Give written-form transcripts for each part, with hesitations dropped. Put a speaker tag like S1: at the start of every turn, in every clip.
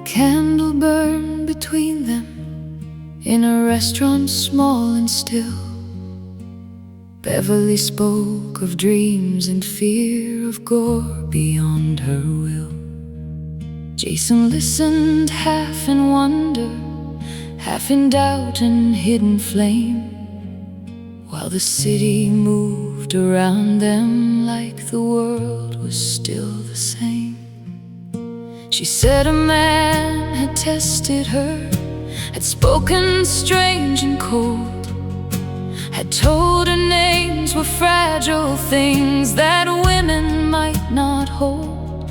S1: candle burned between them in a restaurant small and still. Beverly spoke of dreams and fear of Gor beyond her will. Jason listened, half in wonder, half in doubt and hidden flame, while the city moved around them like the world was still the same. She said a man had tested her, had spoken strange and cold, had told her names were fragile things that women might not hold.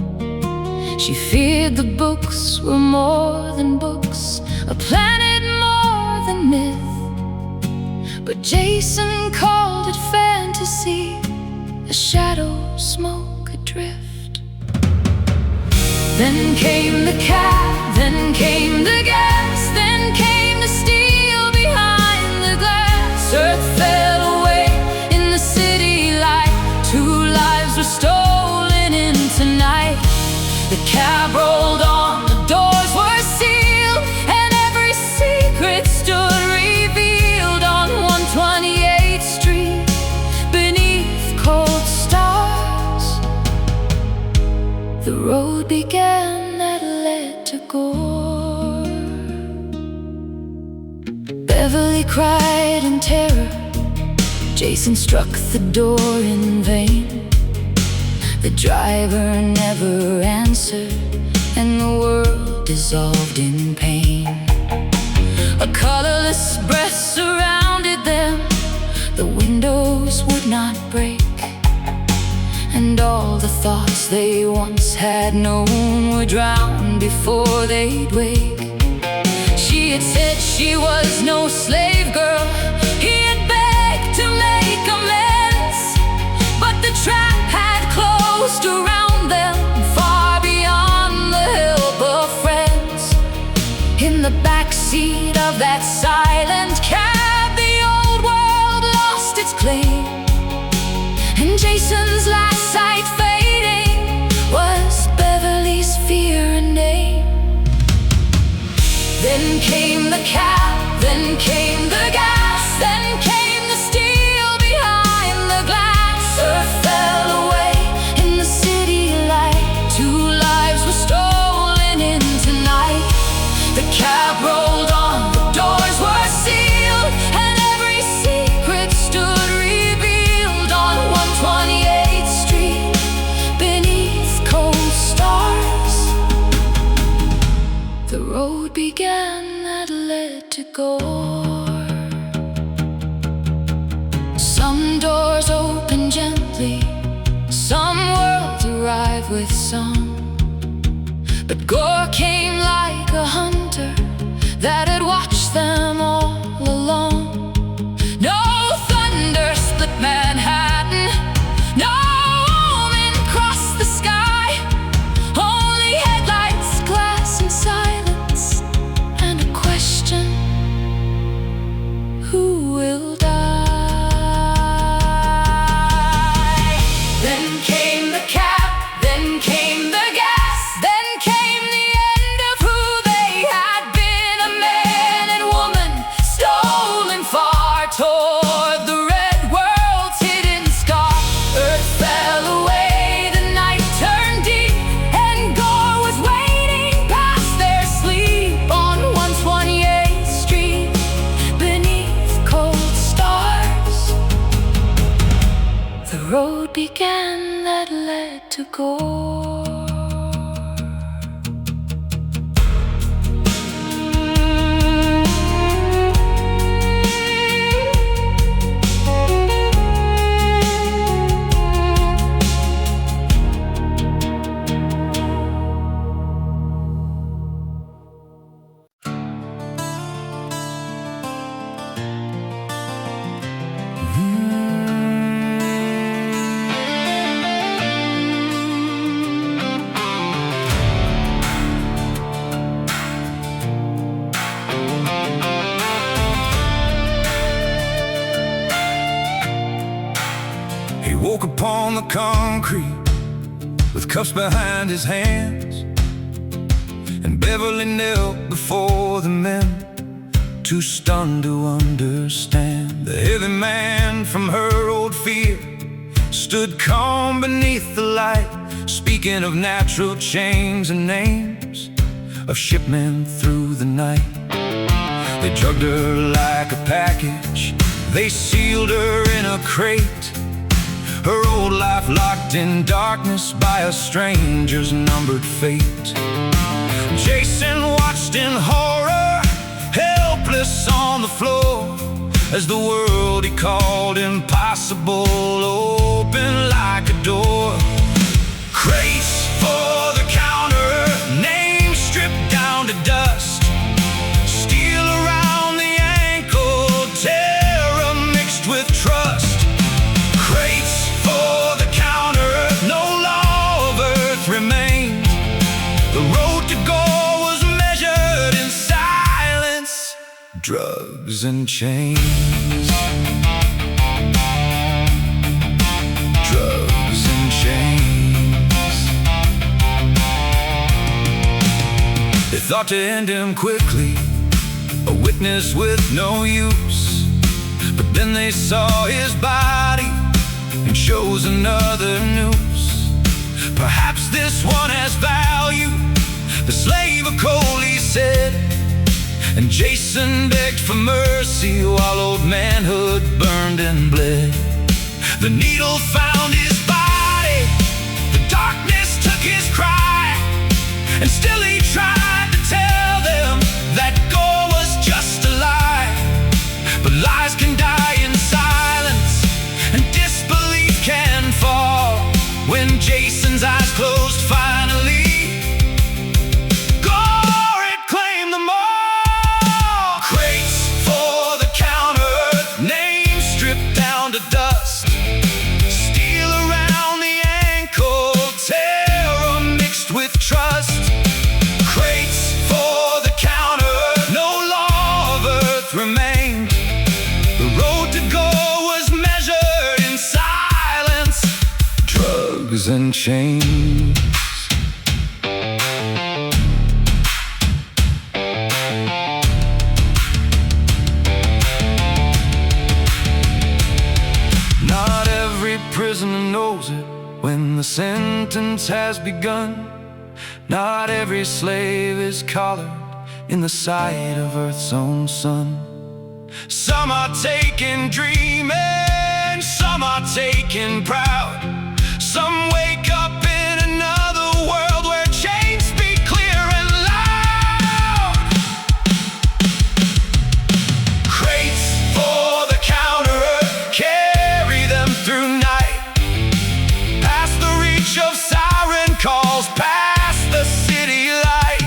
S1: She feared the books were more than books, a planet more than myth. But Jason called it fantasy, a shadow, smoke adrift. Then came the cab, then came the gas, then came the steel behind the glass. Earth fell away in the city light. 2 lives were stolen into night. The cab rolled on, the doors were sealed, and every secret stood revealed on 128th Street beneath cold stars. The road began that led to Gor. Beverly cried in terror. Jason struck the door in vain. The driver never answered, and the world dissolved in pain. A colorless breath surrounded them. The windows would not break, and all the thoughts they once had known were drowned before they'd wake. She had said she was no slave girl. He had begged to make amends, but the trap had closed around them, far beyond the help of friends. In the backseat of that silent cab, the old world lost its claim, and Jason's last sight fading was Beverly's fear and aim. Then came the cab, then came the gas, then came the steel behind the glass. Earth fell away in the city light. 2 lives were stolen into night. The cab rolled on, the doors were sealed, and every secret stood revealed on 128th Street beneath cold stars. The road began that led to Gor. Some doors open gently, some worlds arrive with song, but Gor came like a hunter that had watched them all along. No thunder split Manhattan, no omen crossed the sky, only headlights, glass and silence, and a question: who will die? Then came the cab, then came the gas, then came the end of who they had been. A man and woman stolen far toward the red world's hidden scar. Earth fell away, the night turned deep, and Gor was waiting past their sleep on 128th Street beneath cold stars. The road began that led to Gor.
S2: Woke upon the concrete with cuffs behind his hands, and cleverly knelt before the men, too stunned to understand. The heavy man from her old fear stood calm beneath the light, speaking of natural chains and names of shipmen through the night. They drugged her like a package, they sealed her in a crate, her old life locked in darkness by a stranger's numbered fate. Jason watched in horror, helpless on the floor, as the world he called impossible opened like a door. Crates for the counter, names stripped down to dust, steel around the ankle, terror mixed with trust. Crates for the counter, no law of earth remained. The road to Gor was measured in silence, drugs and chains. Drugs and chains. They thought to end him quickly, a witness with no use. But then they saw his body and chose another noose. Perhaps this one has value, the slave of Gor, he said. And Jason begged for mercy while old manhood burned and bled. The needle found his body, the darkness took his cry, and still he tried to tell them that Gor was just a lie. But lies can die in silence, and disbelief can fall. When Jason's eyes closed finally, Gor had claimed them all. Crates for the counter, names stripped down to dust, steel around the ankle, terror mixed with trust. Crates for the counter, no law of earth remained. The road to Gor was measured in silence, drugs and chains. Not every prisoner knows it when the sentence has begun. Not every slave is collared in the sight of earth's own sun. Some are taken dreaming, some are taken proud. Some wake up in another world where chains speak clear and loud. Crates for the counter, carry them through night, past the reach of siren calls, past the city light.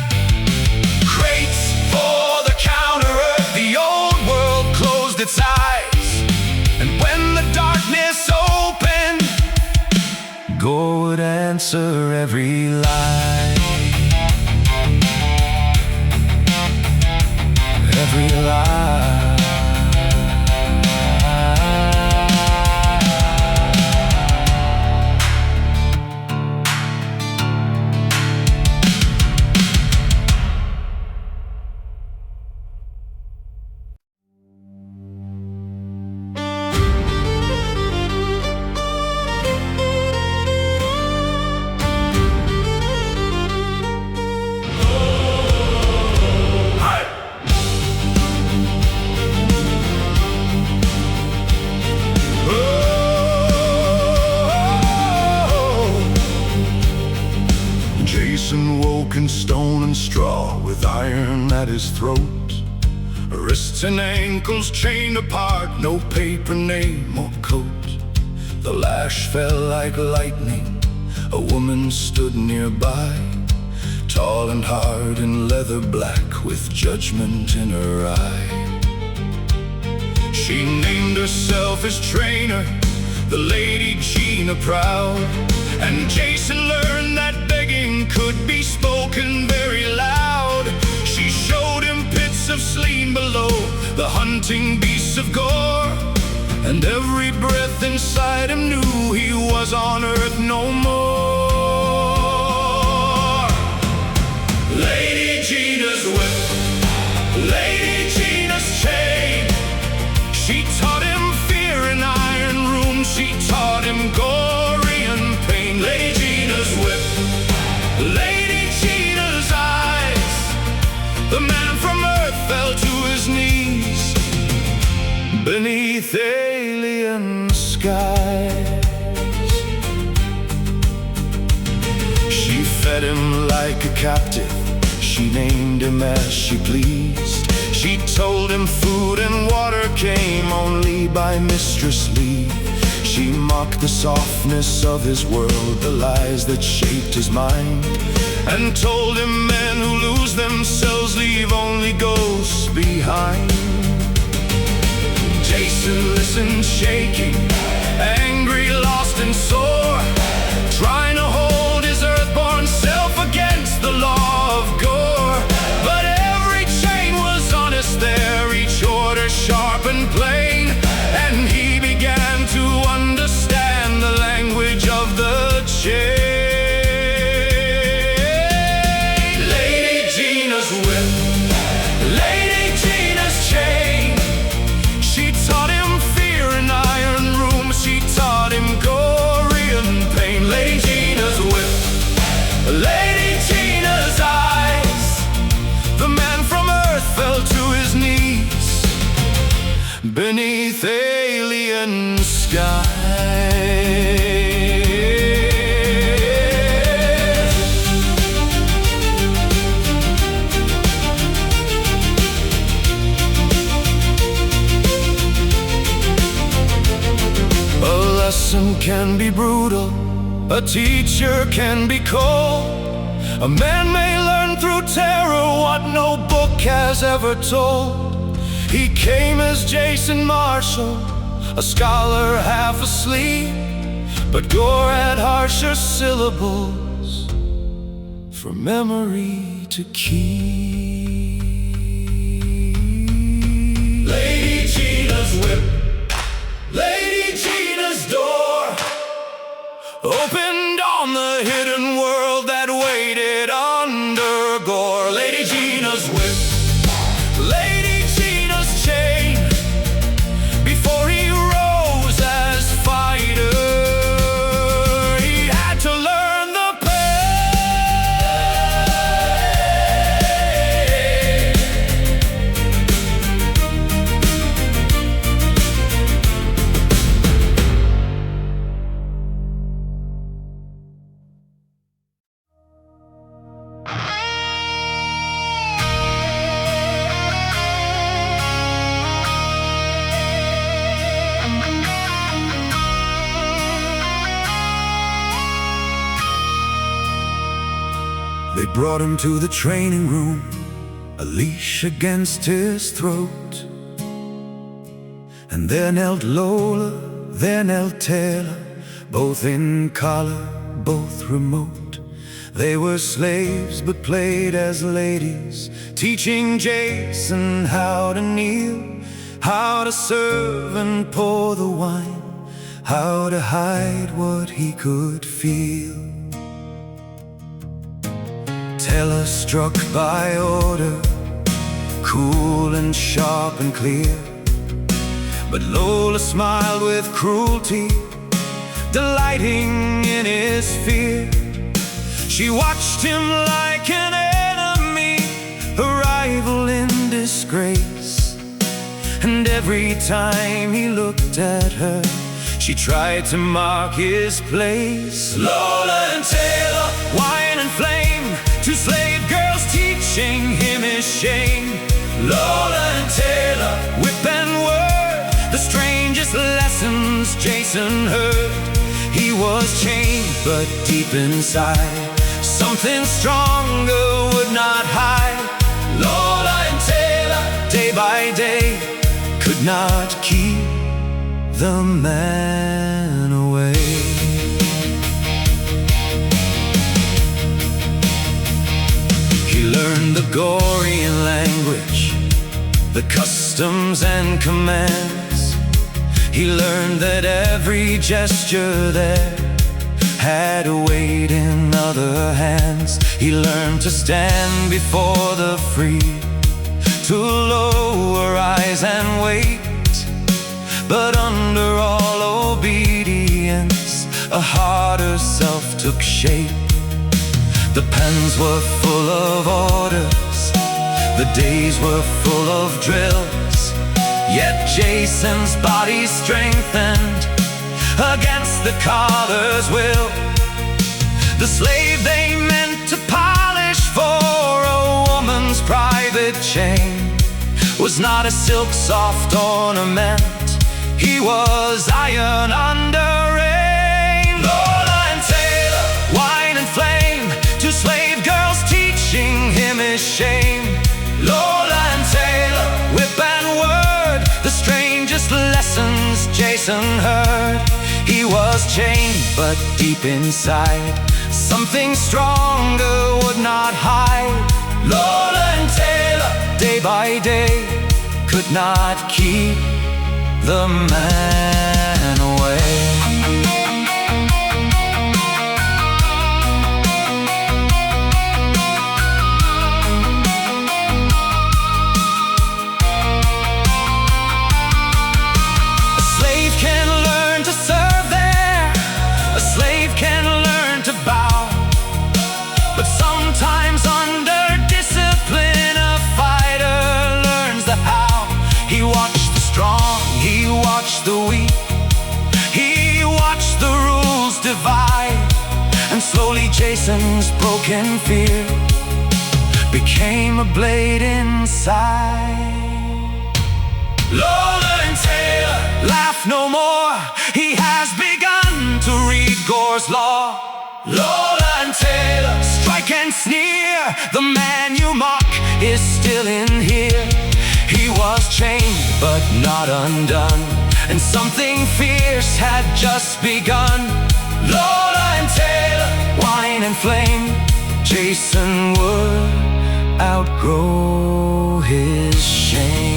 S2: Crates for the counter, the old world closed its eyes, and when the darkness opened, Gor would answer every lie. Every lie. Jason woke in stone and straw with iron at his throat, wrists and ankles chained apart, no paper name or coat. The lash fell like lightning, a woman stood nearby, tall and hard in leather black with judgment in her eye. She named herself his trainer, the Lady Gina Proud, and Jason learned that begging could be spoken very loud. She showed him pits of slain below, the hunting beasts of Gor, and every breath inside him knew he was on earth no more. Lady Gina Lady Gina's eyes. The man from Earth fell to his knees beneath alien skies. She fed him like a captive, she named him as she pleased. She told him food and water came only by mistress' leave. She mocked the softness of his world, the lies that shaped his mind, and told him men who lose themselves leave only ghosts behind. Jason listened shaking, angry, lost and sore, trying to hold his earthborn self against the law of Gor. But every chain was honest there, each order sharp and plain, and he began to understand the language of the chain. Lady Gina's whip, Lady Gina's chain. She taught him fear in iron rooms, she taught him Gorian pain. Lady Gina's whip, Lady Gina's eyes. The man from Earth fell to his knees beneath alien skies. A lesson can be brutal, a teacher can be cold. A man may learn through terror what no book has ever told. He came as Jason Marshall, a scholar half asleep, but Gor had harsher syllables for memory to keep. Lady Gina's whip, Lady Gina's door, opened on the hidden world that waited under Gor. Lady Gina's whip, Lady Gina's chain. Before he rose as fighter, he had to learn the They brought him to the training room, a leash against his throat. And there knelt Lola, there knelt Taylor, both in collar, both remote. They were slaves but played as ladies, teaching Jason how to kneel, how to serve and pour the wine, how to hide what he could feel. Taylor struck by order, cool and sharp and clear, but Lola smiled with cruelty, delighting in his fear. She watched him like an enemy, a rival in disgrace, and every time he looked at her, she tried to mark his place. Lola and Taylor, wine and flame, two slave girls teaching him his shame. Lola and Taylor, whip and word, the strangest lessons Jason heard. He was chained, but deep inside, something stronger would not hide. Lola and Taylor, day by day, could not keep the man away. He learned the Gorian language, the customs and commands. He learned that every gesture there had a weight in other hands. He learned to stand before the free, to lower eyes and wait. But under all obedience, a harder self took shape. The pens were full of orders, the days were full of drills, yet Jason's body strengthened against the collar's will. The slave they meant to polish for a woman's private chain was not a silk soft ornament, he was iron under rain. Lola and Taylor, wine and flame, two slave girls teaching him his shame. Lola and Taylor, whip and word, the strangest lessons Jason heard. He was chained, but deep inside, something stronger would not hide. Lola and Taylor, day by day, could not keep the man away. A slave can learn to serve there, a slave can learn to bow, but sometimes under discipline a fighter learns the how. He watched the strong, he watched the weak, he watched the rules divide, and slowly Jason's broken fear became a blade inside. Lola and Taylor, laugh no more, he has begun to read Gor's law. Lola and Taylor, strike and sneer, the man you mock is still in here. He was chained but not undone, and something fierce had just begun. Lola and Taylor, wine and flame, Jason would outgrow his shame.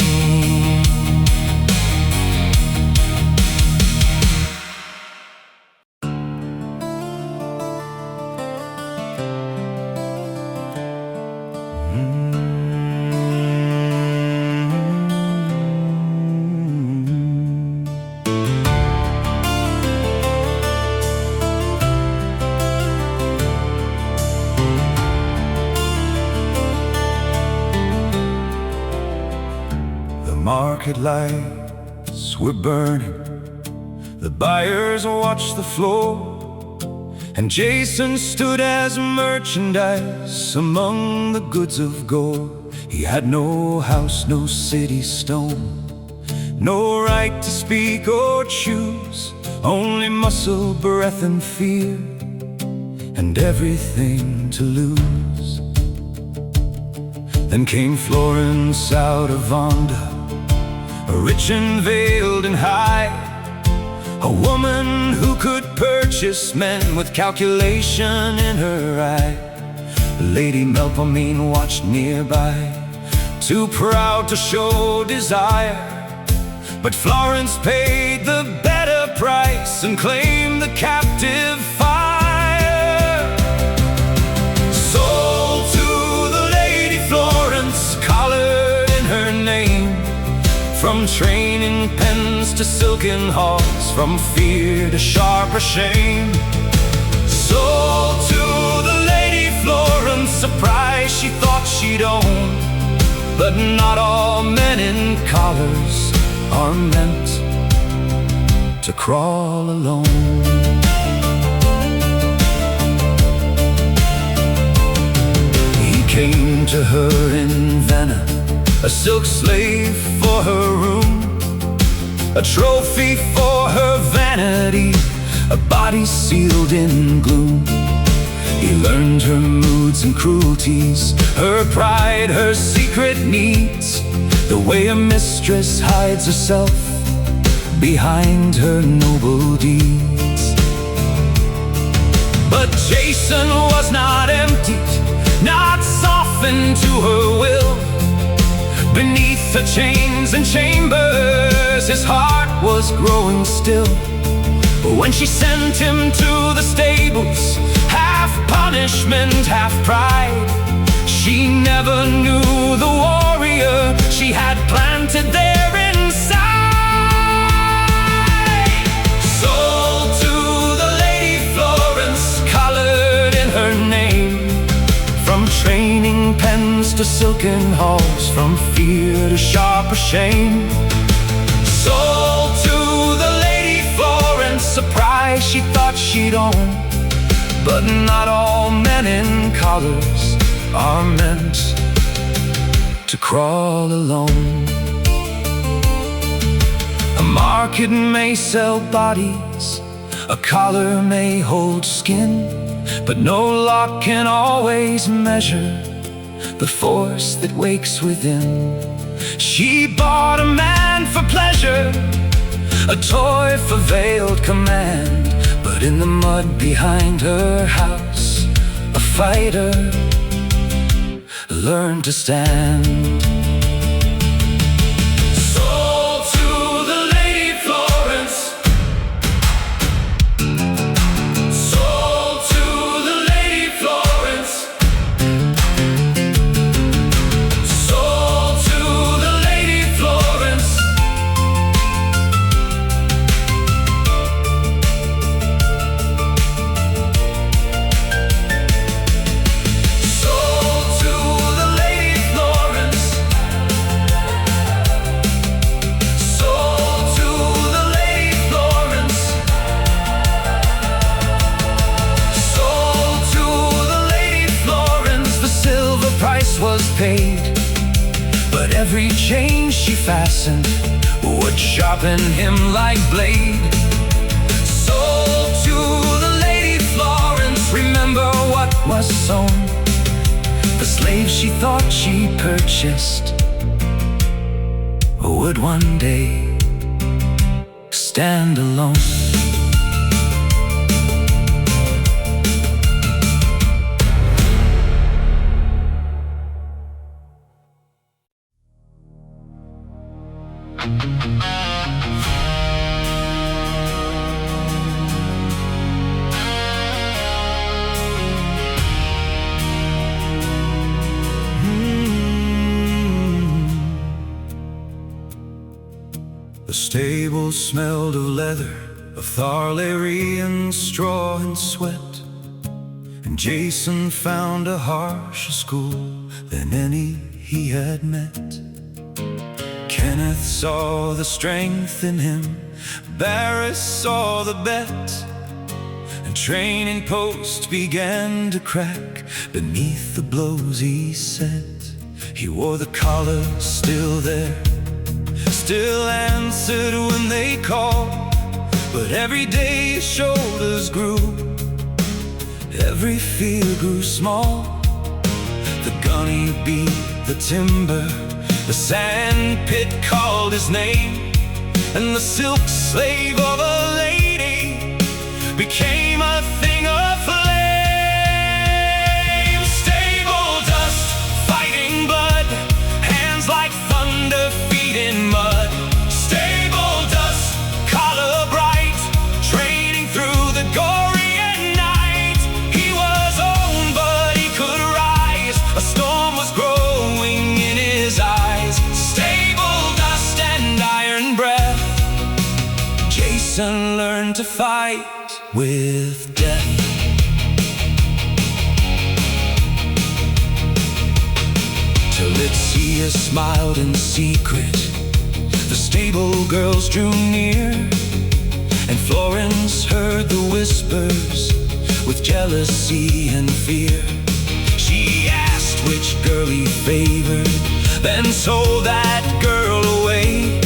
S2: Market lights were burning, the buyers watched the floor, and Jason stood as merchandise among the goods of Gor. He had no house, no city stone, no right to speak or choose, only muscle, breath and fear, and everything to lose. Then came Florence out of Vonda, rich and veiled and high, a woman who could purchase men with calculation in her eye. Lady Melpomene watched nearby, too proud to show desire, but Florence paid the better price and claimed the captive fire. Sold to the Lady Florence, collared in her name, from training pens to silken halls, from fear to sharper shame. Sold to the Lady Florence, a prize she thought she'd own, but not all men in collars are meant to crawl alone. He came to her in Vienna, a silk slave for her room, a trophy for her vanity, a body sealed in gloom. He learned her moods and cruelties, her pride, her secret needs, the way a mistress hides herself behind her noble deeds. But Jason was not emptied, not softened to her will. Beneath the chains and chambers, his heart was growing still. When she sent him to the stables, half punishment, half pride, she never knew the warrior she had planted there inside. Sold to the Lady Florence, collared in her name, training pens to silken halls, from fear to sharper shame. Sold to the Lady Florence, a prize she thought she'd own. But not all men in collars are meant to crawl alone. A market may sell bodies, a collar may hold skin, but no lock can always measure the force that wakes within. She bought a man for pleasure, a toy for veiled command, but in the mud behind her house, a fighter learned to stand. Sold to the Lady Florence, sold to the Lady Florence, sold to the Lady Florence. Sold to the Lady Florence, sold to the Lady Florence, sold to the Lady Florence. The silver price was paid, but every chain she fastened would sharpen him like blade. Sold to the Lady Florence. Remember what was sown. The slave she thought she purchased would one day stand alone. The stable smelled of leather, of Tharlarian straw and sweat, and Jason found a harsher school than any he had met. Kenneth saw the strength in him, Barris saw the bet, and training posts began to crack beneath the blows he set. He wore the collar still there, still answered when they called, but every day his shoulders grew, every fear grew small. The gunny beat the timber, the sand pit called his name, and the silk slave of a lady became a thing of flame. Stable dust, fighting blood, hands like thunder, feet in mud. Stable dust, collar bright, training through the gory at night. He was owned, but he could rise. A storm was growing in his eyes. Stable dust and iron breath. Jason learned to fight with death. Till Litzia smiled in secret, the stable girls drew near, and Florence heard the whispers with jealousy and fear. She asked which girl he favored, then sold that girl away.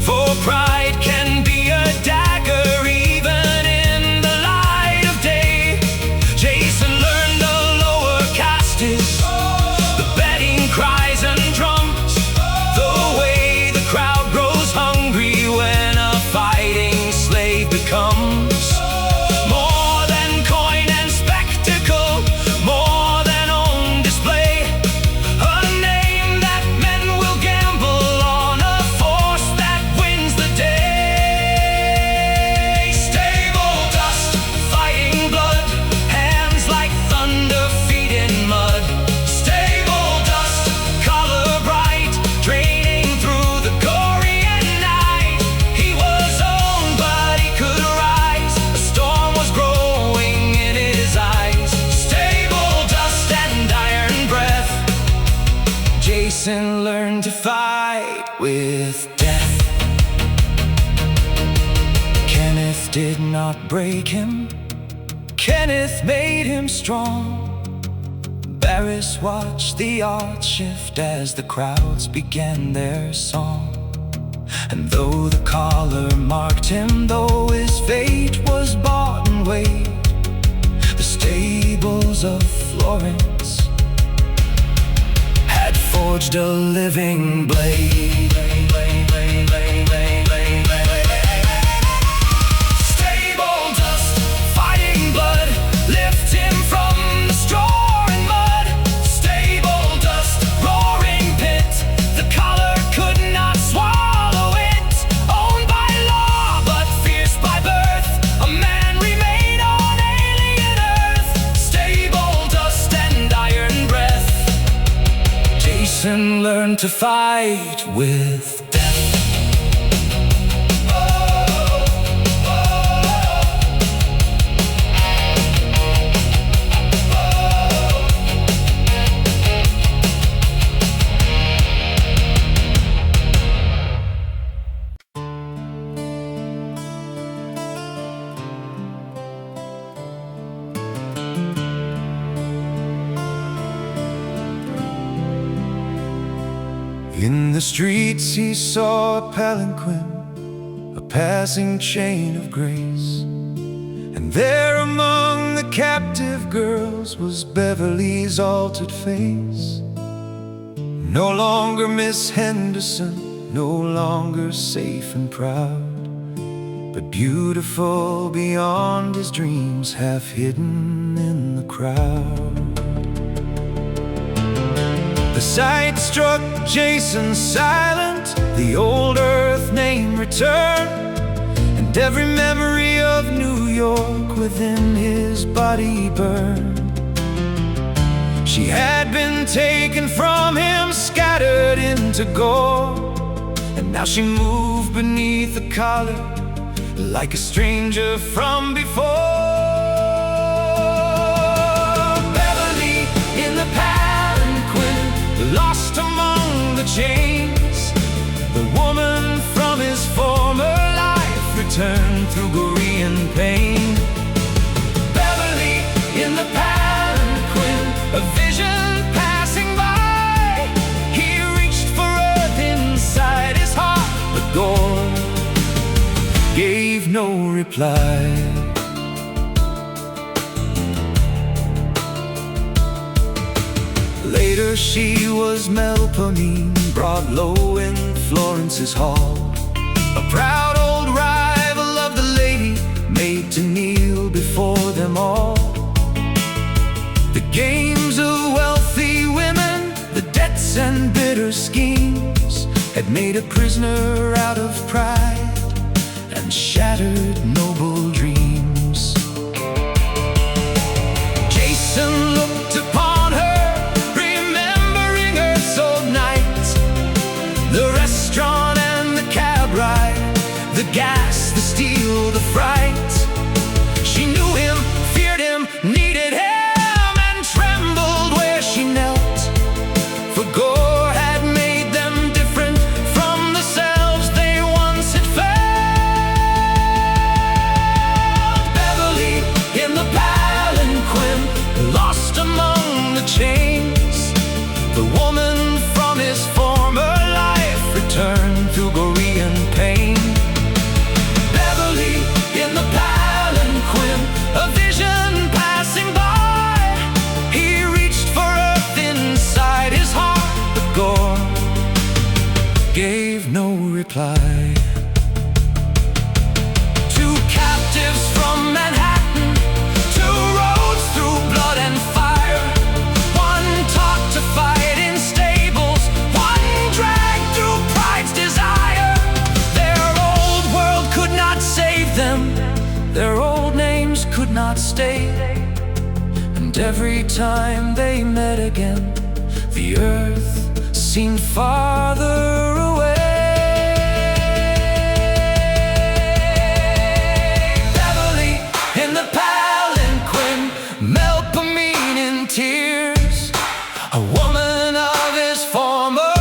S2: For pride can be a dagger even in the light of day. Jason learned the lower caste is, the betting cries and drums, the way the crowd grows hungry when a fighting slave becomes more than coin and spectacle, more than on display. A name that men will gamble Jason learned to fight with death. Kenneth did not break him. Kenneth made him strong. Barris watched the odds shift as the crowds began their song. And though the collar marked him, though his fate was bought and weighed, the stables of Florence had forged a living blade. Stable dust, fighting blood, lift him from the straw and mud. Stable dust, roaring pit, the collar could not swallow it. Owned by law, but fierce by birth, a man remained on alien earth. Stable dust and iron breath, Jason learned to fight with death. In the streets he saw a palanquin, a passing chain of grace. And there among the captive girls was Beverly's altered face. No longer Miss Henderson, no longer safe and proud, but beautiful beyond his dreams, half hidden in the crowd. The sight struck Jason silent, the old earth name returned, and every memory of New York within his body burned. She had been taken from him, scattered into gore, and now she moved beneath the collar like a stranger from before. Beverly in the palanquin, lost among the chains, the woman from his former life returned through Gorean pain. Beverly in the palanquin, a vision passing by. He reached for earth inside his heart, but Gor gave no reply. Later she was Melpomene, brought low in Florence's hall, a proud old rival of the lady, made to kneel before them all. The games of wealthy women, the debts and bitter schemes, had made a prisoner out of pride and shattered noble dreams. Jason looked upon her, remembering Earth's old night, the restaurant and the cab ride, the gas, the steel, the fright. She knew him, feared him, needed him, and trembled where she knelt, for Gor had made them different from the selves they once had felt. Beverly in the palanquin, lost among the chains, the woman from his former life returned through Gorean pain. Beverly in the palanquin, a vision passing by. He reached for earth inside his heart, but Gor gave no reply. Two captives from Manhattan, two roads through blood and fire. One taught to fight in stables, one dragged through pride's desire. Their old world could not save them, their old names could not stay. And every time they met again, the earth seemed farther away. Beverly in the palanquin, Melpomene in tears, a woman of his former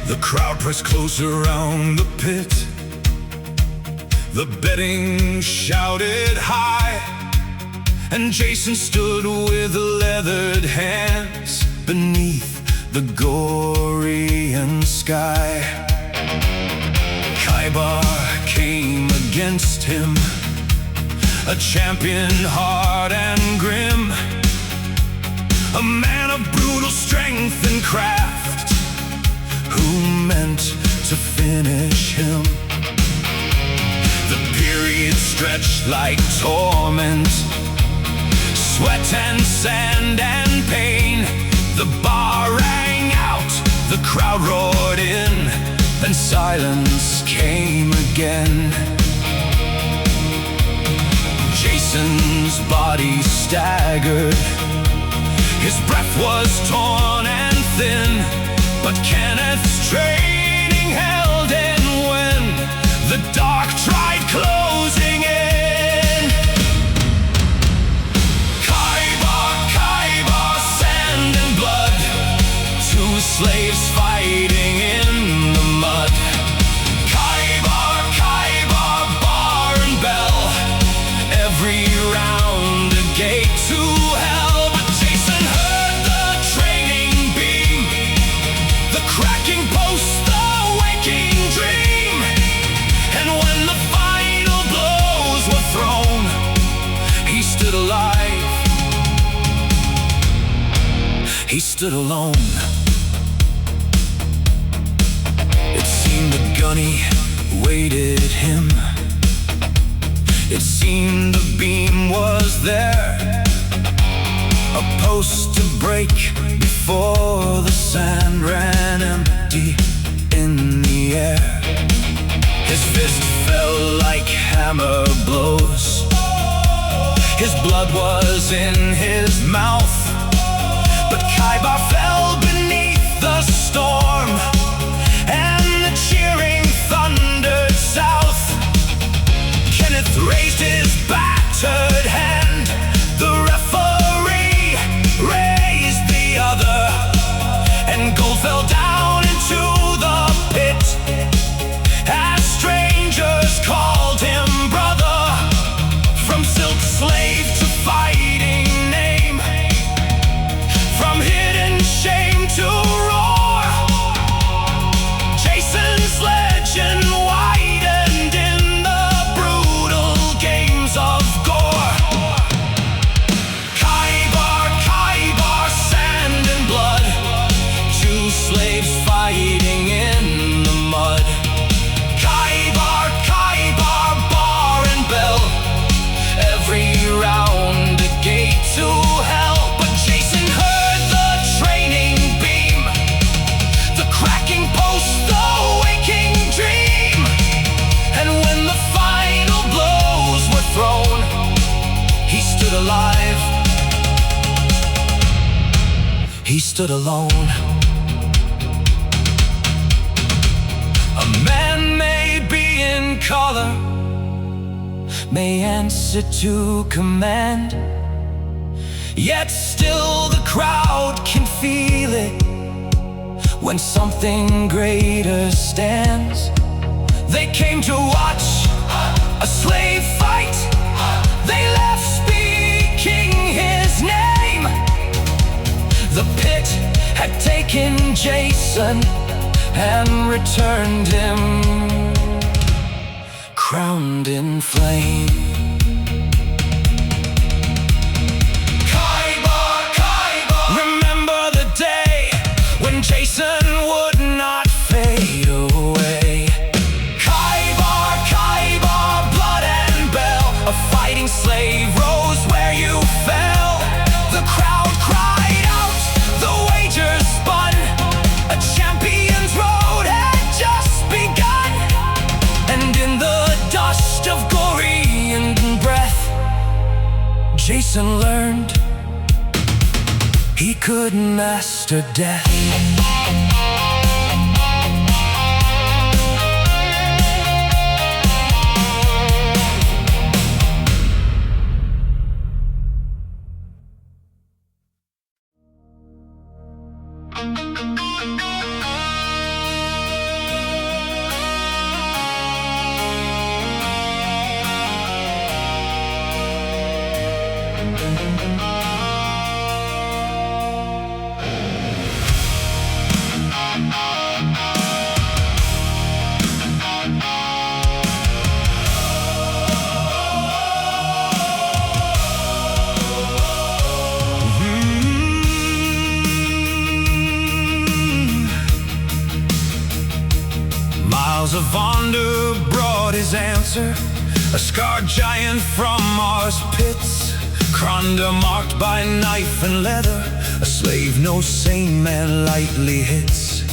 S2: The crowd pressed closer around the pit. The betting shouted high, and Jason stood with leathered hands beneath the Gorian sky. Kaibar came against him, a champion hard and grim, a man of brutal strength and craft, who meant to finish him. The period stretched like torment, sweat and sand and pain. The bar rang out, the crowd roared in, then silence came again. Jason's body staggered, his breath was torn and thin, but Kenneth's training held in when the dark tried closing in. Kaibar, Kaibar, sand and blood, two slaves fighting in the mud. Kaibar, Kaibar, bar and bell, every round a gate to hell. But Jason heard the training beam, the cracking post, the waking dream. And when the final blows were thrown, he stood alive. He stood alone. It seemed the gunny waited him. It seemed the beam was there, a post to break before the sand ran empty in the air. His fist fell like hammer blows, his blood was in his mouth, but Kaibar fell beneath the storm, and the cheering thundered south. Kenneth raised his battered hand, the referee raised the other, and gold fell down into the pit as strangers called him brother. From silk slave to fighting name, from hidden shame to roar, Jason's legend widened in the brutal games of Gor. Kaibar, Kaibar, sand and blood, two slaves fighting in the mud. Kaibar, Kaibar, bar and bell, every round a gate to hell. But Jason heard the training beam, the cracking post, the waking dream. And when the final blows were thrown, he stood alive. He stood alone. A man may be in color, may answer to command, yet still the crowd can feel it when something greater stands. They came to watch a slave fight, they left speaking his name. The pit had taken Jason and returned him crowned in flame. Kaibar, Kaibar, remember the day when Jason would not fade away. Kaibar, Kaibar, blood and bell, a fighting slave rose where you fell. The crowd cried out, the wager spun, a champion's road had just begun. And in the dust of Gorian breath, Jason learned he could master death. Vonda brought his answer, a scarred giant from Mars pits. Kronda marked by knife and leather, a slave no sane man lightly hits.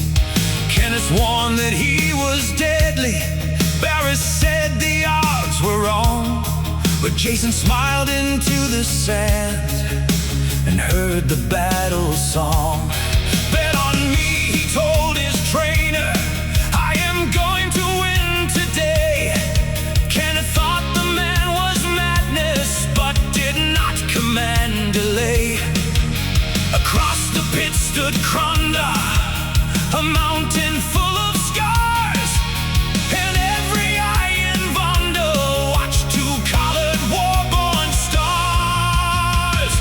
S2: Kenneth warned that he was deadly. Barris said the odds were wrong, but Jason smiled into the sand and heard the battle song. Bet on me, he told his trainer, I am going to win today. Kenneth thought the man was madness, but did not command delay. Across the pit stood Kronda, a mountain full of scars, and every eye in Vonda watched two collared war-born stars.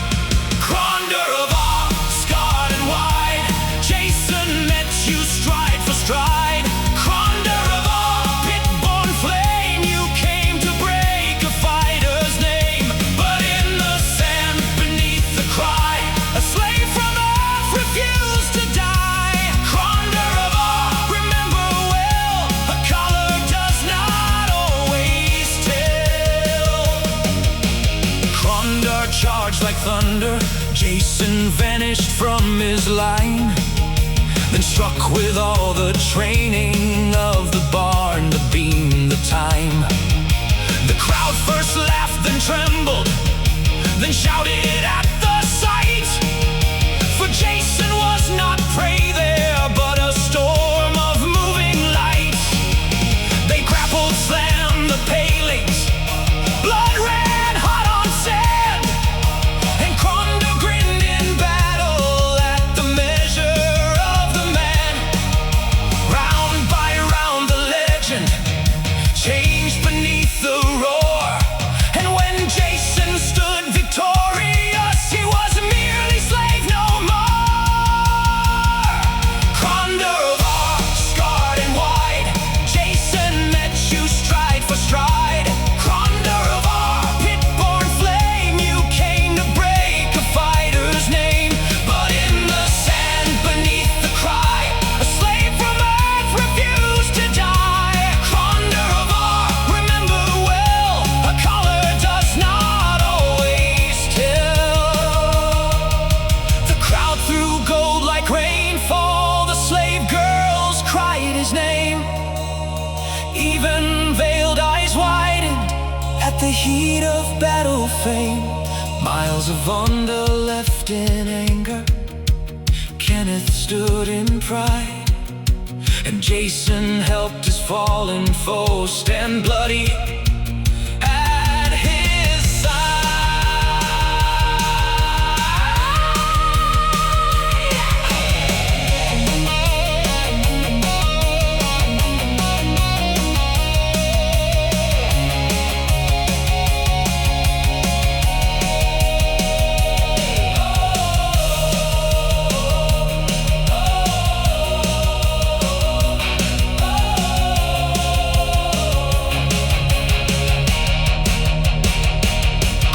S2: Kronda of Gor, scarred and wide, Jason met you stride for stride. Kronda of Gor, pit-born flame, you came to break a fighter's name. But in the sand beneath the cry, a slave from earth refused to die. Kronda of Gor, remember well, a collar does not always tell. Kronda charged like thunder, Jason vanished from his line, then struck with all the training of the barn to beam the time. The crowd first laughed, then trembled, then shouted at the sight. For Jason was not prey there, but a storm of moving light. They grappled, slammed the palings, blood ran hot on sand, and Kronda grinned in battle at the measure of the man. Round by round the legend changed beneath the roar, and when Jason stood victorious, he was merely slave no more. Kronda of Gor, scarred and wide, Jason met you stride for stride. Kronda of Gor, pit-born flame, you came to break a fighter's name. But in the sand beneath the cry, a slave from earth refused to die. Kronda of Gor, remember well, a collar does not always tell. The crowd threw gold like rainfall, the slave girls cried his name. Even veiled eyes widened at the heat of battle fame. Miles of Vonda left in anger, Kenneth stood in pride, and Jason helped his fallen foe stand bloody at his side.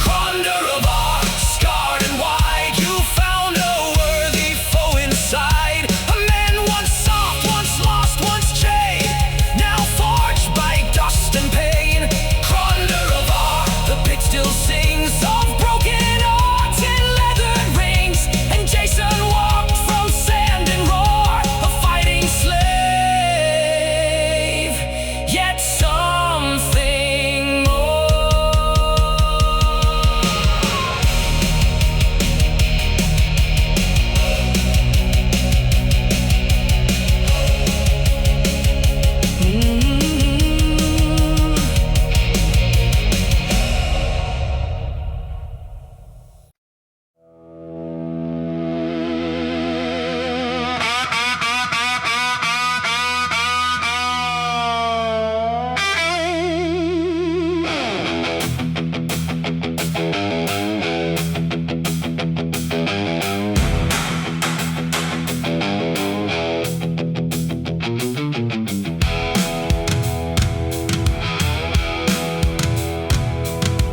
S2: Kronda of Gor, scarred and wide, you found a worthy foe inside. A man once soft, once lost, once chained, now forged by dust and pain. Kronda of Gor, the pit still sings of broken hearts and leathered rings, and Jason walked from sand and roar, a fighting slave, yet something more.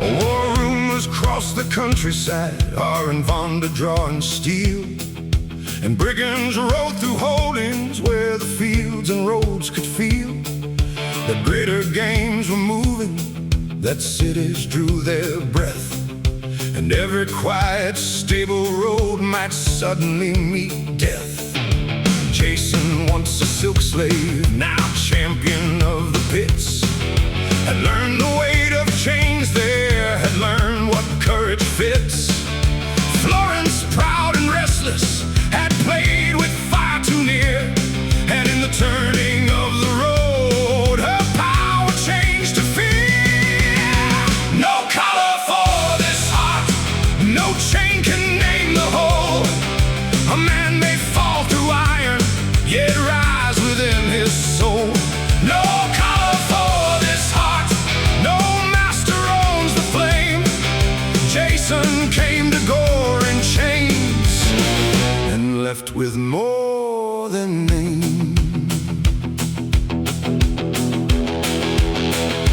S3: War rumors cross the countryside, are in Vonda drawing steel, and brigands rode through holdings where the fields and roads could feel. The greater games were moving, that cities drew their breath, and every quiet, stable road might suddenly meet death. Jason, once a silk slave, now champion of the pits, had learned the weight of chains there, had learned what courage fits. Florence, proud and restless, had played with fire too near, and in the turning of the road, her power changed to fear. No collar for this heart, no chain can name the whole. A man may fall through iron, yet rise within his soul. No collar for this heart, no master owns the flame. Jason came to Gor in chains, and left with more than name.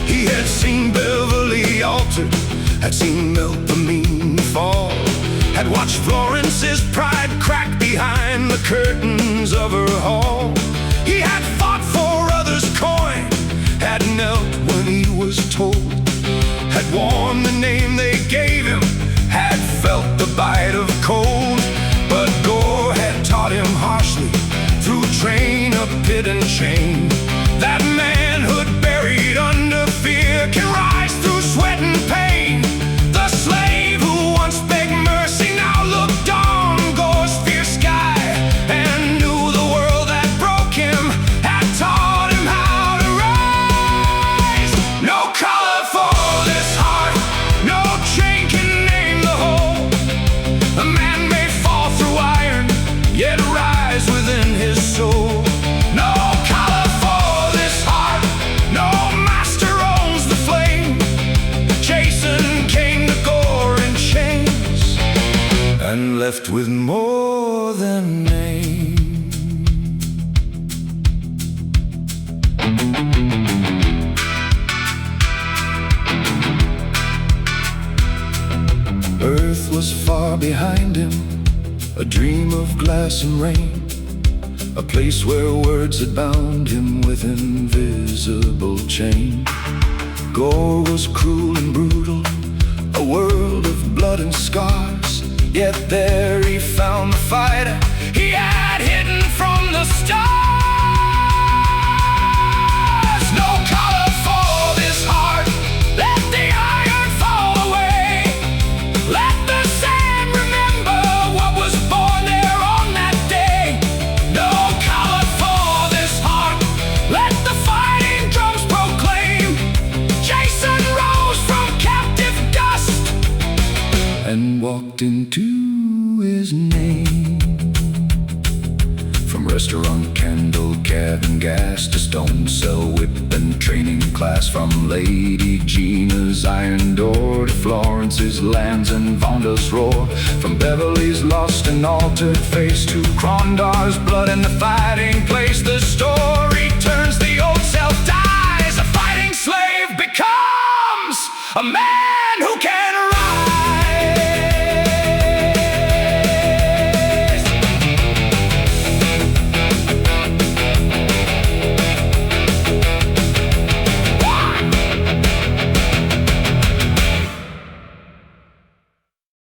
S3: He had seen Beverly altered, had seen Melpomene fall, had watched Florence's pride crack behind the curtains of her hall. He had fought for others' coin, had knelt when he was told, had worn the name they gave him, had felt the bite of cold. But Gor had taught him harshly, through train, a pit and chain, that manhood buried under fear can rise through sweat and pain. The slave who once begged mercy now looked on Gor's fierce sky, and knew the world that broke him had taught him how to rise. No collar for this heart, no chain can name the whole. A man may fall through iron, yet rise within his soul. No collar for this heart, no master owns the flame. Jason came to Gor in chains, and left with more than name. Earth was far behind him, a dream of glass and rain, a place where words had bound him with invisible chain. Gor was cruel and brutal, a world of blood and scars, yet there he found the fighter he had hidden from the stars. No collar for this heart, let the iron fall away. Let the sand remember what was born there on that day. No collar for this heart, let the fighting drums proclaim. Jason rose from captive dust, and walked into his name. From restaurant, candle, cabin, gas, to stone cell, whip and training class. From Lady Gina's iron door to Florence's lands and Vonda's roar. From Beverly's lost and altered face to Crondar's blood in the fighting place. The story turns, the old self dies, a fighting slave becomes a man.